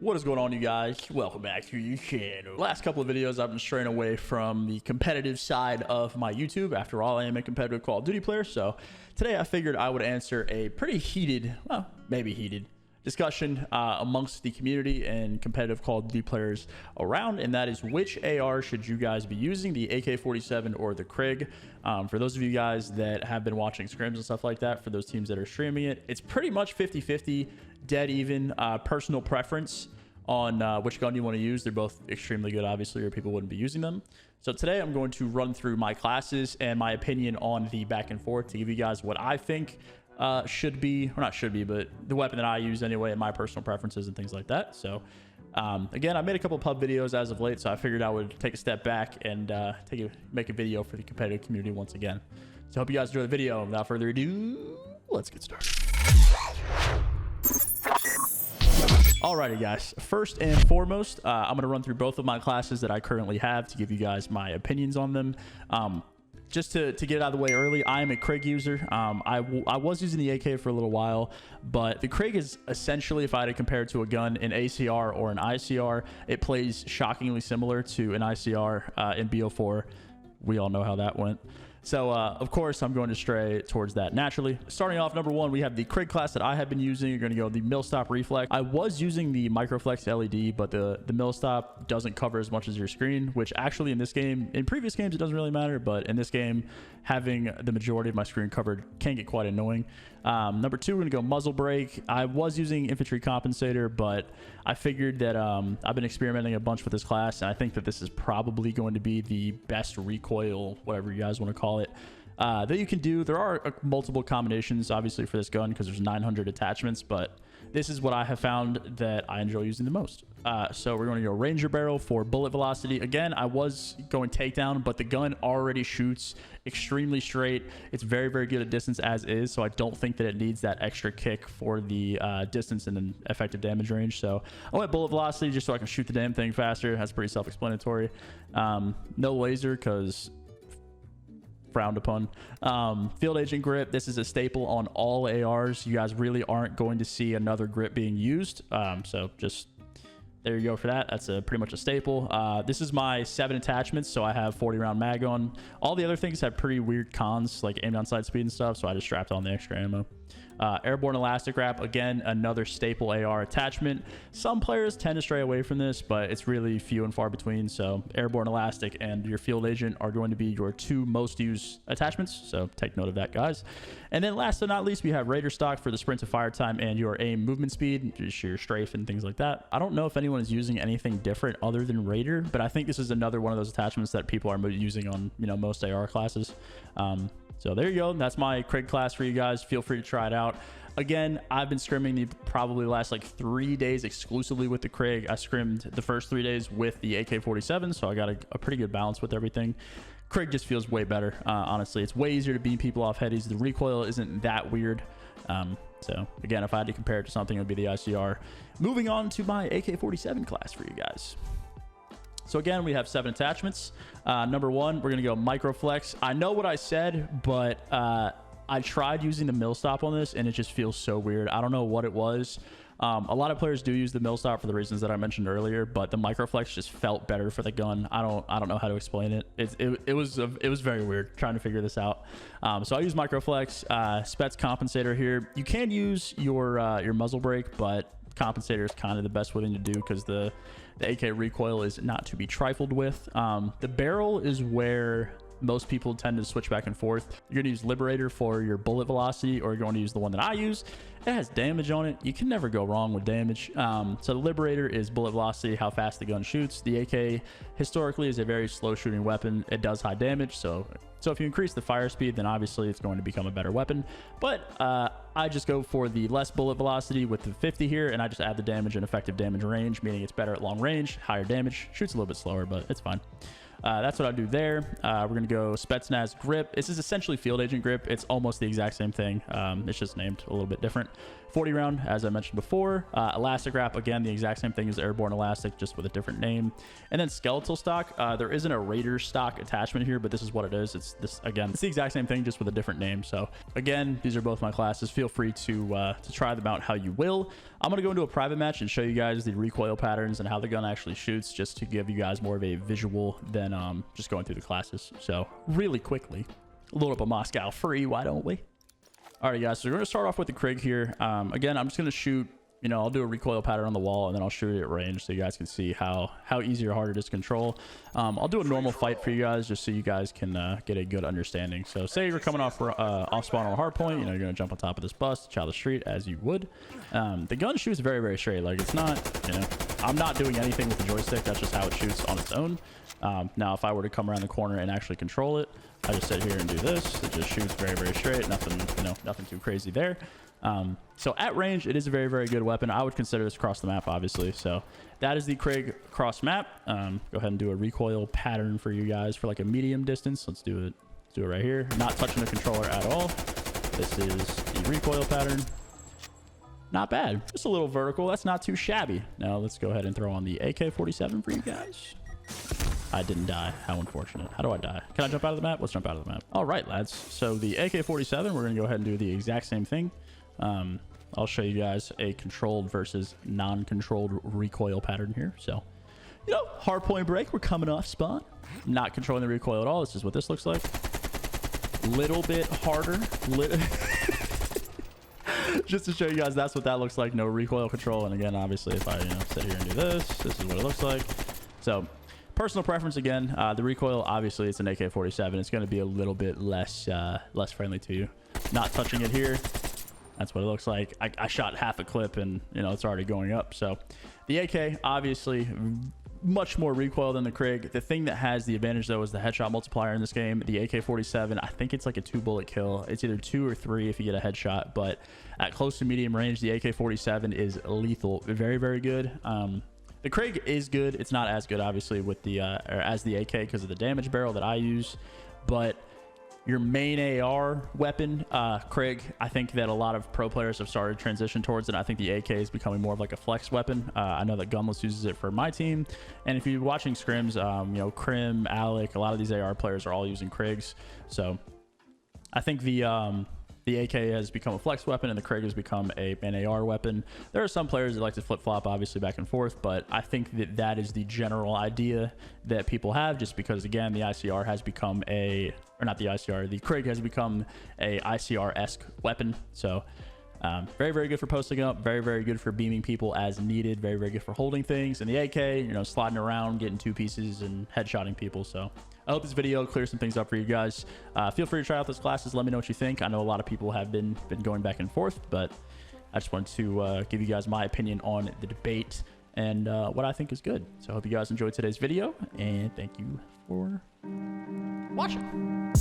What is going on, you guys? Welcome back to your channel. Last couple of videos I've been straying away from the competitive side of my YouTube. After all, I am a competitive Call of Duty player, so today I figured I would answer a pretty heated, well, maybe heated discussion amongst the community and competitive Call of Duty players around, and that is which AR should you guys be using, the AK-47 or the KRIG. For those of you guys that have been watching scrims and stuff like that, for those teams that are streaming it, it's pretty much 50-50, dead even, personal preference on which gun you want to use. They're both extremely good, obviously, or people wouldn't be using them. So today I'm going to run through my classes and my opinion on the back and forth to give you guys what I think should be, or not should be, but the weapon that I use anyway, and my personal preferences and things like that. So again, I made a couple pub videos as of late, so I figured I would take a step back and make a video for the competitive community once again. So I hope you guys enjoy the video. Without further ado, let's get started. Alrighty, guys, first and foremost, I'm going to run through both of my classes that I currently have to give you guys my opinions on them. Just to get it out of the way early, I am a KRIG user. I was using the AK for a little while, but the KRIG is essentially, if I had to compare it to a gun, an ACR or an ICR, it plays shockingly similar to an ICR in BO4. We all know how that went. So, of course, I'm going to stray towards that naturally. Starting off, number one, we have the KRIG class that I have been using. You're going to go the Millstop Reflex. I was using the Microflex LED, but the Millstop doesn't cover as much as your screen, which actually in this game, in previous games, it doesn't really matter. But in this game, having the majority of my screen covered can get quite annoying. Number two, we're going to go Muzzle Brake. I was using Infantry Compensator, but I figured that I've been experimenting a bunch with this class, and I think that this is probably going to be the best recoil, whatever you guys want to call it, that you can do. There are multiple combinations, obviously, for this gun because there's 900 attachments, but this is what I have found that I enjoy using the most. So we're going to go Ranger Barrel for bullet velocity. Again, I was going takedown, but the gun already shoots extremely straight. It's very, very good at distance as is, so I don't think that it needs that extra kick for the distance and then effective damage range. So I went bullet velocity just so I can shoot the damn thing faster. That's pretty self-explanatory. No laser because frowned upon. Field agent grip, this is a staple on all ARs. You guys really aren't going to see another grip being used, so just there you go for that. That's pretty much a staple. This is my 7 attachments, so I have 40 round mag on. All the other things have pretty weird cons, like aim down sight speed and stuff, so I just strapped on the extra ammo. Airborne elastic wrap, again, another staple AR attachment. Some players tend to stray away from this, but it's really few and far between. So airborne elastic and your field agent are going to be your two most used attachments, so take note of that, guys. And then last but not least, we have Raider stock for the sprint to fire time and your aim movement speed, just your strafe and things like that. I don't know if anyone is using anything different other than Raider, but I think this is another one of those attachments that people are using on, you know, most AR classes. So there you go. That's my KRIG class for you guys. Feel free to try it out. Again, I've been scrimming probably the last like 3 days exclusively with the KRIG. I scrimmed the first 3 days with the AK-47, so I got a pretty good balance with everything. KRIG just feels way better, honestly. It's way easier to beat people off headies. The recoil isn't that weird. So again, if I had to compare it to something, it would be the ICR. Moving on to my AK-47 class for you guys. So again, we have 7 attachments. Number one, we're going to go Microflex. I know what I said, but I tried using the Millstop on this, and it just feels so weird. I don't know what it was. A lot of players do use the Millstop for the reasons that I mentioned earlier, but the Microflex just felt better for the gun. I don't know how to explain it. It was very weird trying to figure this out. So I use Microflex. Spets compensator here. You can use your muzzle brake, but compensator is kind of the best thing to do because the AK recoil is not to be trifled with. The barrel is where most people tend to switch back and forth. You're going to use Liberator for your bullet velocity, or you're going to use the one that I use. It has damage on it. You can never go wrong with damage. So the Liberator is bullet velocity, how fast the gun shoots. The AK historically is a very slow shooting weapon. It does high damage, so if you increase the fire speed, then obviously it's going to become a better weapon. But I just go for the less bullet velocity with the 50 here, and I just add the damage and effective damage range, meaning it's better at long range, higher damage, shoots a little bit slower, but it's fine. That's what I do there. We're going to go Spetsnaz grip. This is essentially field agent grip. It's almost the exact same thing. It's just named a little bit different. 40 round, as I mentioned before. Elastic wrap, again, the exact same thing as airborne elastic, just with a different name. And then skeletal stock. There isn't a raider stock attachment here, but this is what it is. It's this, again, it's the exact same thing, just with a different name. So again, these are both my classes. Feel free to try them out how you will. I'm going to go into a private match and show you guys the recoil patterns and how the gun actually shoots, just to give you guys more of a visual than just going through the classes. So really quickly, load up a Moscow free, why don't we? All right, guys, so we're going to start off with the KRIG here. Again, I'm just going to shoot, you know, I'll do a recoil pattern on the wall, and then I'll shoot it at range so you guys can see how easy or hard it is to control. I'll do a normal fight for you guys just so you guys can get a good understanding. So say you're coming off spawn on a hard point, you know, you're going to jump on top of this bus, chow the street as you would. The gun shoots very, very straight. Like, it's not, you know, I'm not doing anything with the joystick. That's just how it shoots on its own. Now, if I were to come around the corner and actually control it, I just sit here and do this. It just shoots very, very straight. Nothing, you know, nothing too crazy there. So at range, it is a very, very good weapon. I would consider this across the map, obviously. So that is the KRIG cross map. Go ahead and do a recoil pattern for you guys for like a medium distance. Let's do it. Let's do it right here. Not touching the controller at all. This is the recoil pattern. Not bad. Just a little vertical. That's not too shabby. Now let's go ahead and throw on the AK-47 for you guys. I didn't die. How unfortunate. How do I die? Can I jump out of the map? Let's jump out of the map. All right, lads. So the AK-47, we're going to go ahead and do the exact same thing. I'll show you guys a controlled versus non-controlled recoil pattern here. So, you know, hard point break. We're coming off spawn. Not controlling the recoil at all. This is what this looks like. Little bit harder. Just to show you guys, that's what that looks like. No recoil control. And again, obviously, if I, you know, sit here and do this, this is what it looks like. So personal preference again. The recoil, obviously, it's an AK-47. It's going to be a little bit less friendly to you. Not touching it here. That's what it looks like. I shot half a clip and, you know, it's already going up. So the AK, obviously, much more recoil than the KRIG. The thing that has the advantage, though, is the headshot multiplier in this game. The AK-47, I think it's like a 2-bullet kill. It's either 2 or 3 if you get a headshot. But at close to medium range, the AK-47 is lethal. Very, very good. The KRIG is good. It's not as good, obviously, with the as the AK because of the damage barrel that I use. But your main AR weapon, KRIG, I think that a lot of pro players have started to transition towards it. I think the AK is becoming more of like a flex weapon. I know that Gunless uses it for my team. And if you're watching scrims, you know, Crim, Alec, a lot of these AR players are all using KRIGs. So I think the AK has become a flex weapon and the KRIG has become an AR weapon. There are some players that like to flip-flop, obviously, back and forth, but I think that that is the general idea that people have, just because, again, the ICR has become the KRIG has become a ICR-esque weapon. So very, very good for posting up, very, very good for beaming people as needed, very, very good for holding things. And the AK, you know, sliding around, getting 2 pieces and headshotting people. So I hope this video clears some things up for you guys. Feel free to try out those classes. Let me know what you think. I know a lot of people have been going back and forth, but I just wanted to give you guys my opinion on the debate and what I think is good. So I hope you guys enjoyed today's video, and thank you for watching.